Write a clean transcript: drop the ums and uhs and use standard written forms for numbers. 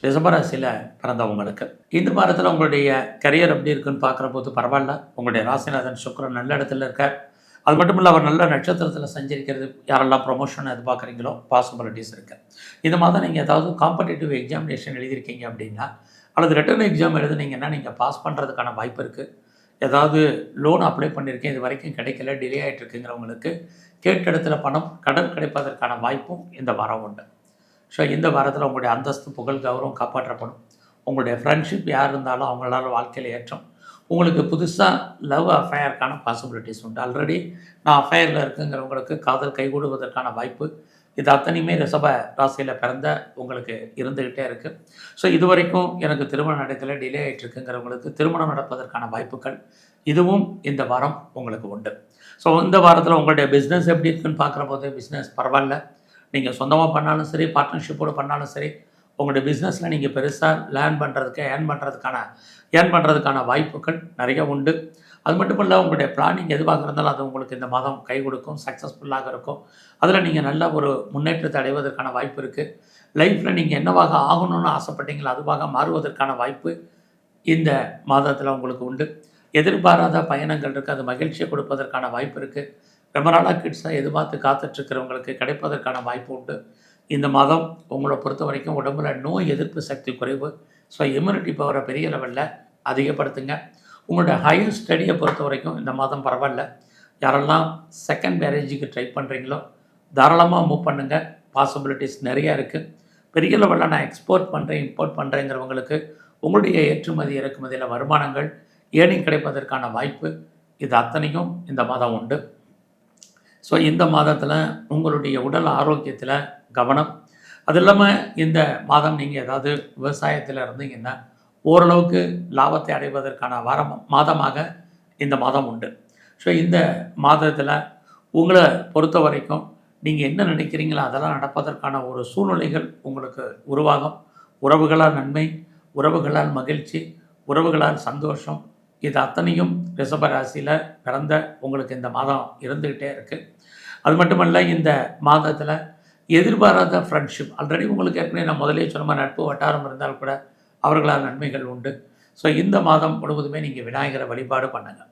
ரிஷபராசியில் பிறந்தவங்களுக்கு இந்த வாரத்தில் உங்களுடைய கரியர் எப்படி இருக்குன்னு பார்க்குற போது பரவாயில்ல. உங்களுடைய ராசிநாதன் சுக்கிரன் நல்ல இடத்துல இருக்கார். அது மட்டும் இல்லை, அவர் நல்ல நட்சத்திரத்தில் சஞ்சரிக்கிறது. யாரெல்லாம் ப்ரொமோஷன் எதிர்பார்க்குறீங்களோ பாசிபிலிட்டிஸ் இருக்குது. இந்த மாதம் நீங்கள் ஏதாவது காம்படிட்டிவ் எக்ஸாமினேஷன் எழுதியிருக்கீங்க அப்படின்னா, அல்லது ரிட்டன் எக்ஸாம் எழுதுனீங்கன்னா நீங்கள் பாஸ் பண்ணுறதுக்கான வாய்ப்பு இருக்குது. ஏதாவது லோன் அப்ளை பண்ணியிருக்கேன், இது வரைக்கும் கிடைக்கல, டிலே ஆகிட்டு இருக்குங்கிறவங்களுக்கு கேட்ட இடத்துல பணம் கடன் கிடைப்பதற்கான வாய்ப்பும் இந்த வாரம் உண்டு. ஸோ இந்த வாரத்தில் உங்களுடைய அந்தஸ்து, புகழ், கௌரவம் காப்பாற்றப்படும். உங்களுடைய ஃப்ரெண்ட்ஷிப் யார் இருந்தாலும் அவங்களால வாழ்க்கையில் ஏற்றம். உங்களுக்கு புதுசாக லவ் அஃபேருக்கான பாசிபிலிட்டிஸ் உண்டு. ஆல்ரெடி நான் அஃபேரில் இருக்குங்கிறவங்களுக்கு காதல் கைகூடுவதற்கான வாய்ப்பு. இது அத்தனையுமே ரிஷப ராசியில் பிறந்த உங்களுக்கு இருந்துக்கிட்டே இருக்குது. ஸோ இது வரைக்கும் எனக்கு திருமணம் நடக்கலை, டிலே ஆகிட்டுருக்குங்கிறவங்களுக்கு திருமணம் நடப்பதற்கான வாய்ப்புகள் இதுவும் இந்த வாரம் உங்களுக்கு உண்டு. ஸோ இந்த வாரத்தில் உங்களுடைய பிஸ்னஸ் எப்படி இருக்குன்னு பார்க்குற போது பிஸ்னஸ் பரவாயில்ல. நீங்கள் சொந்தமாக பண்ணாலும் சரி, பார்ட்னர்ஷிப்போடு பண்ணாலும் சரி, உங்களுடைய பிஸ்னஸில் நீங்கள் பெருசாக ஏர்ன் பண்ணுறதுக்கான வாய்ப்புகள் நிறைய உண்டு. அது மட்டும் இல்லை, உங்களுடைய பிளானிங் எதுவாக இருந்தாலும் அது உங்களுக்கு இந்த மாதம் கை கொடுக்கும், சக்ஸஸ்ஃபுல்லாக இருக்கும். அதில் நீங்கள் நல்ல ஒரு முன்னேற்றத்தை அடைவதற்கான வாய்ப்பு இருக்குது. லைஃப்பில் நீங்கள் என்னவாக ஆகணும்னு ஆசைப்பட்டீங்களோ அதுவாக மாறுவதற்கான வாய்ப்பு இந்த மாதத்தில் உங்களுக்கு உண்டு. எதிர்பாராத பயணங்கள் இருக்குது, அது மகிழ்ச்சியை கொடுப்பதற்கான வாய்ப்பு இருக்குது. ரொம்ப நாளாக கிட்ஸாக எதிர்பார்த்து காத்துட்ருக்கிறவங்களுக்கு கிடைப்பதற்கான வாய்ப்பு உண்டு. இந்த மாதம் உங்களை பொறுத்த வரைக்கும் உடம்புல நோய் எதிர்ப்பு சக்தி குறைவு. ஸோ இம்யூனிட்டி பவரை பெரிய லெவலில் அதிகப்படுத்துங்க. உங்களோட ஹையர் ஸ்டடியை பொறுத்த வரைக்கும் இந்த மாதம் பரவாயில்ல. யாரெல்லாம் செகண்ட் மேரேஜுக்கு ட்ரை பண்ணுறீங்களோ தாராளமாக மூவ் பண்ணுங்கள். பாசிபிலிட்டிஸ் நிறையா இருக்குது. பெரிய லெவலில் நான் எக்ஸ்போர்ட் பண்ணுறேன், இம்போர்ட் பண்ணுறேங்கிறவங்களுக்கு உங்களுடைய ஏற்றுமதி இறக்குமதியில் வருமானங்கள் ஏர்னிங் கிடைப்பதற்கான வாய்ப்பு இது அத்தனையும் இந்த மாதம் உண்டு. ஸோ இந்த மாதத்தில் உங்களுடைய உடல் ஆரோக்கியத்தில் கவனம். அது இல்லாமல் இந்த மாதம் நீங்கள் ஏதாவது விவசாயத்தில் இருந்தீங்கன்னா ஓரளவுக்கு லாபத்தை அடைவதற்கான மாதமாக இந்த மாதம் உண்டு. ஸோ இந்த மாதத்தில் உங்களை பொறுத்த வரைக்கும் நீங்கள் என்ன நினைக்கிறீங்களோ அதெல்லாம் நடப்பதற்கான ஒரு சூழ்நிலைகள் உங்களுக்கு உருவாகும். உறவுகளால் நன்மை, உறவுகளால் மகிழ்ச்சி, உறவுகளால் சந்தோஷம், இது அத்தனையும் ரிஷப ராசியில் பிறந்த உங்களுக்கு இந்த மாதம் இருந்துக்கிட்டே இருக்குது. அது மட்டுமல்ல, இந்த மாதத்தில் எதிர்பாராத ஃப்ரெண்ட்ஷிப், ஆல்ரெடி உங்களுக்கு ஏற்கனவே நான் முதலே சொன்ன மாதிரி நட்பு வட்டாரம் இருந்தால் கூட அவர்களால் நன்மைகள் உண்டு. ஸோ இந்த மாதம் முழுவதுமே நீங்கள் விநாயகரை வழிபாடு பண்ணுங்கள்.